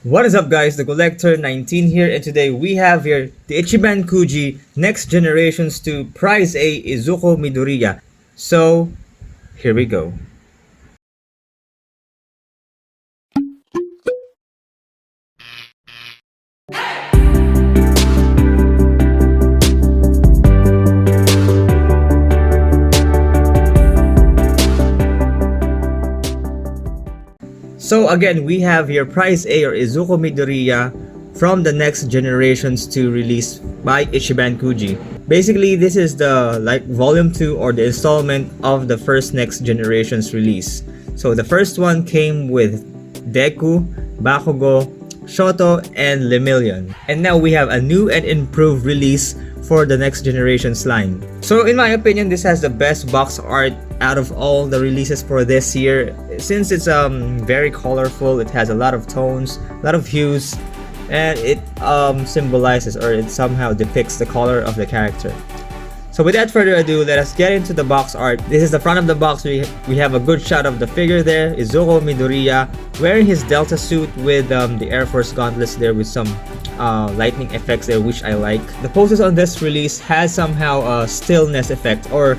What is up guys, the Collector 19 here, and today we have here the Ichiban Kuji Next Generations to Prize A Izuku Midoriya. So, here we go. So again, we have here Prize A or Izuku Midoriya from the Next Generations to release by Ichiban Kuji. Basically, this is the volume 2 or the installment of the first Next Generations release. So the first one came with Deku, Bakugo, Shoto, and Lemillion. And now we have a new and improved release for the Next Generations line. So in my opinion, this has the best box art out of all the releases for this year, since it's very colorful. It has a lot of tones, a lot of hues, and it symbolizes, or it somehow depicts the color of the character. So without further ado, let us get into the box art. This is the front of the box. We have a good shot of the figure there, Izuku Midoriya, wearing his Delta suit with the Air Force gauntlets there with some lightning effects there, which I like. The poses on this release has somehow a stillness effect, or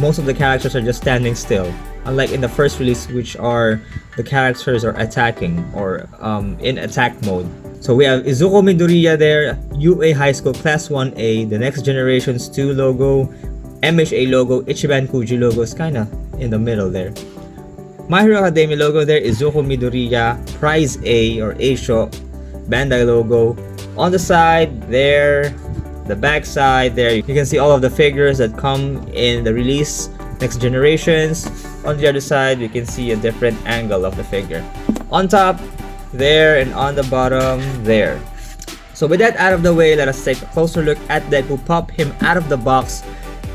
most of the characters are just standing still, unlike in the first release, which are the characters are attacking or in attack mode. So we have Izuku Midoriya there, UA High School Class 1A, the Next Generations 2 logo, MHA logo, Ichiban Kuji logo is kinda in the middle there. My Hero Academia logo there, Izuku Midoriya, Prize A or A-Show, Bandai logo. On the side there, the back side there, you can see all of the figures that come in the release Next Generations. On the other side, you can see a different angle of the figure. On top there, and on the bottom there. So with that out of the way, let us take a closer look at Deku, pop him out of the box,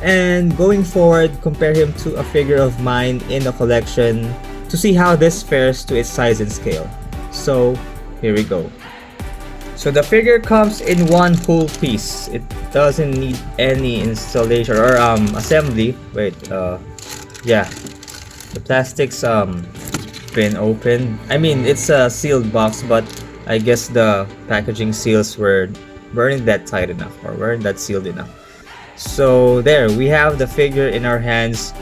and going forward, compare him to a figure of mine in the collection to see how this fares to its size and scale. So here we go. So the figure comes in one whole piece. It doesn't need any installation or assembly. Yeah, the plastic's been opened. I mean, it's a sealed box, but I guess the packaging seals weren't that tight enough, or weren't that sealed enough. So there, we have the figure in our hands.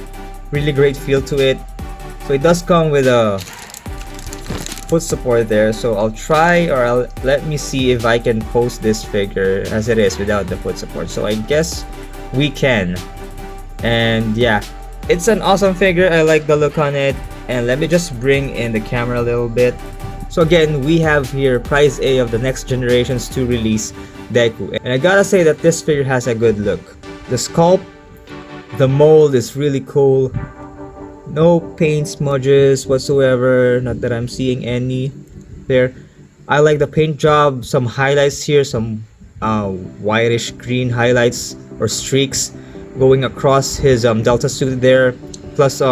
Really great feel to it. So it does come with a foot support there, so let me see if I can post this figure as it is without the foot support. So I guess we can. And yeah, it's an awesome figure. I like the look on it. And let me just bring in the camera a little bit. So again, we have here Prize A of the Next Generations to release, Deku. And I gotta say that this figure has a good look. The sculpt, the mold is really cool. No paint smudges whatsoever, not that I'm seeing any there. I like the paint job, some highlights here, some whitish green highlights or streaks going across his Delta suit there, plus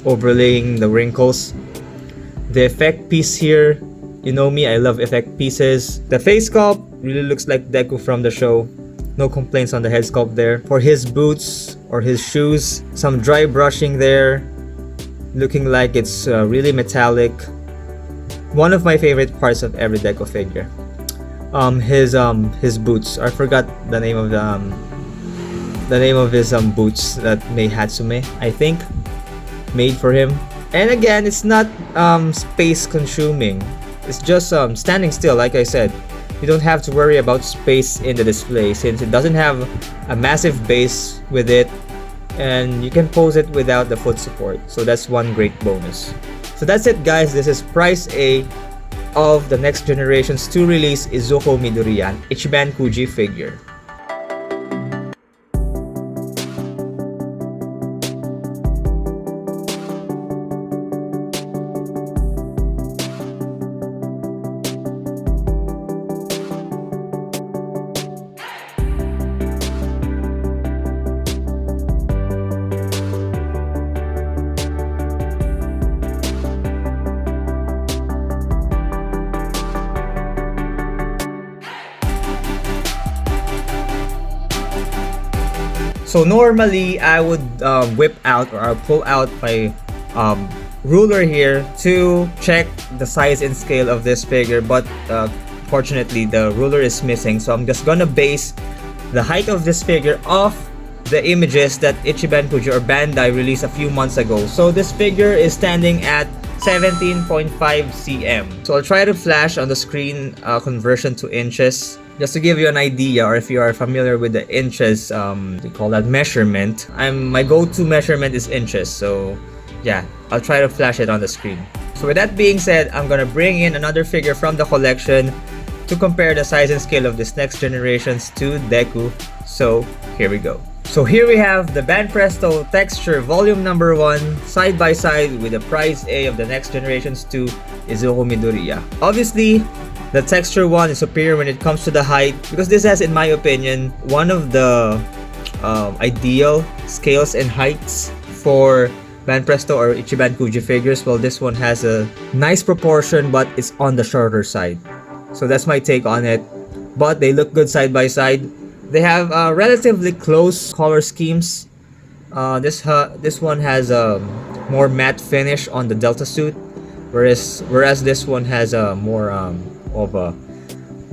overlaying the wrinkles. The effect piece here, you know me, I love effect pieces. The face sculpt really looks like Deku from the show. No complaints on the head sculpt there. For his boots or his shoes, some dry brushing there, looking like it's really metallic. One of my favorite parts of every Deku figure. His boots. I forgot the name of his boots that Mei Hatsume, I think, made for him. And again, it's not space consuming. It's just standing still. Like I said, you don't have to worry about space in the display since it doesn't have a massive base with it, and you can pose it without the foot support. So that's one great bonus. So that's it guys, this is Prize A of the Next Generations to release Izuku Midoriya Ichiban Kuji figure. So normally I would whip out, or I'll pull out my ruler here to check the size and scale of this figure, but fortunately the ruler is missing, so I'm just gonna base the height of this figure off the images that Ichiban Kuji or Bandai released a few months ago. So this figure is standing at 17.5 cm. So I'll try to flash on the screen conversion to inches, just to give you an idea, or if you are familiar with the inches, we call that measurement. My go-to measurement is inches, so yeah, I'll try to flash it on the screen. So with that being said, I'm gonna bring in another figure from the collection to compare the size and scale of this next generations to Deku. So here we go. So here we have the Banpresto Texture Volume Number 1 side by side with the Prize A of the next generations to Izuku Midoriya. Obviously, the Texture one is superior when it comes to the height, because this has, in my opinion, one of the ideal scales and heights for Banpresto or Ichiban Kuji figures. Well, this one has a nice proportion, but it's on the shorter side. So that's my take on it. But they look good side by side. They have relatively close color schemes. This one has a more matte finish on the Delta suit, whereas this one has a more of a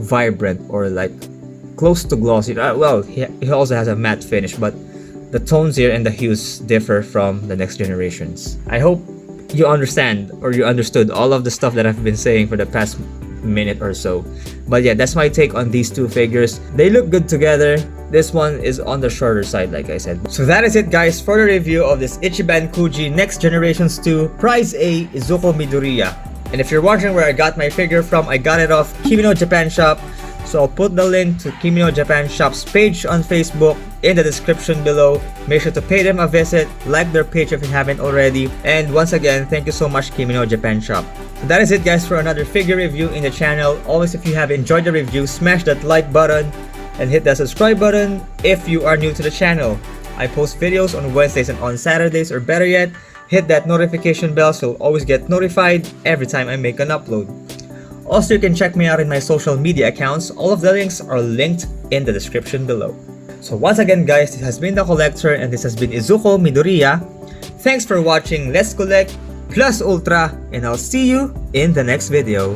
vibrant or like close to glossy. Well, he also has a matte finish, but the tones here and the hues differ from the next generations. I hope you understand or you understood all of the stuff that I've been saying for the past minute or so. But yeah, that's my take on these two figures. They look good together. This one is on the shorter side, like I said. So that is it, guys, for the review of this Ichiban Kuji Next Generations 2 Prize A Izuku Midoriya. And if you're wondering where I got my figure from, I got it off Kimi No Japan Shop. So I'll put the link to Kimi No Japan Shop's page on Facebook in the description below. Make sure to pay them a visit, like their page if you haven't already. And once again, thank you so much, Kimi No Japan Shop. So that is it, guys, for another figure review in the channel. Always, if you have enjoyed the review, smash that like button and hit that subscribe button if you are new to the channel. I post videos on Wednesdays and on Saturdays, or better yet, hit that notification bell so you'll always get notified every time I make an upload. Also, you can check me out in my social media accounts. All of the links are linked in the description below. So once again, guys, this has been the Coollector and this has been Izuku Midoriya. Thanks for watching Let's Collect Plus Ultra, and I'll see you in the next video.